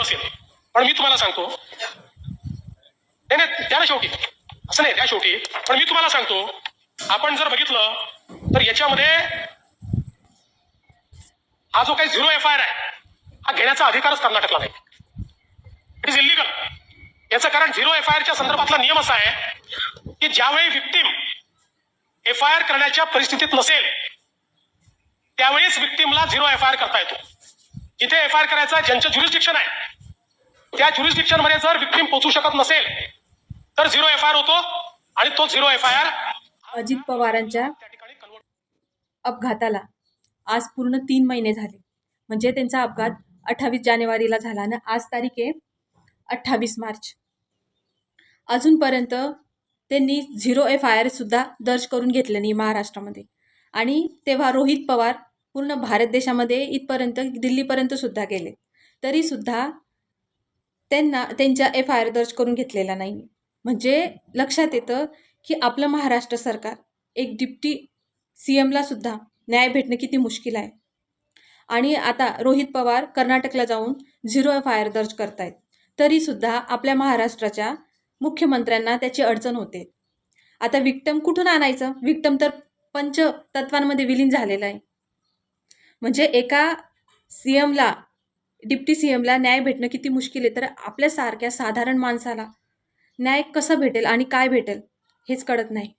नसेल. पण मी तुम्हाला सांगतो, नाही नाही द्या ना शेवटी, असं नाही द्या शेवटी, पण मी तुम्हाला सांगतो, आपण जर बघितलं तर याच्यामध्ये हा जो काही 0 FIR आहे हा घेण्याचा अधिकारच कर्नाटकला नाही. It is illegal. याचं कारण 0 FIR च्या संदर्भातला नियम असा आहे की ज्यावेळी विक्टीम FIR करण्याच्या परिस्थितीत नसेल त्यावेळेस विक्टीमला 0 FIR करता येतो. जिथे FIR करायचा ज्यांचं ज्युरिस्डिक्शन आहे त्या ज्युरिस्डिक्शन मध्ये जर विक्टीम पोहोचू शकत नसेल तर 0 FIR होतो आणि तो 0 FIR अजित पवारांच्या अपघाताला आज पूर्ण 3 महिने झाले. म्हणजे त्यांचा अपघात 28 जानेवारीला झाला आणि आज तारीख आहे 28 मार्च. अजूनपर्यंत त्यांनी 0 FIR सुद्धा दर्ज करून घेतलं नाही महाराष्ट्रामध्ये. आणि तेव्हा रोहित पवार पूर्ण भारत देशामध्ये इथपर्यंत दिल्लीपर्यंत सुद्धा गेले, तरी सुद्धा त्यांच्या FIR दर्ज करून घेतलेला नाही. म्हणजे लक्षात येतं की आपलं महाराष्ट्र सरकार एक डिप्टी CMला सुद्धा न्याय भेटणं किती मुश्किल आहे. आणि आता रोहित पवार कर्नाटकला जाऊन 0 FIR दर्ज करतायत, तरी सुद्धा आपल्या महाराष्ट्राच्या मुख्यमंत्र्यांना त्याची अडचण होते. आता विक्टम कुठून आणायचं? विक्टम तर पंचतत्वांमध्ये विलीन झालेला आहे. म्हणजे एका CMला, डिप्टी CMला न्याय भेटणं किती मुश्किल आहे, तर आपल्यासारख्या साधारण माणसाला न्याय कसं भेटेल आणि काय भेटेल हेच कळत नाही.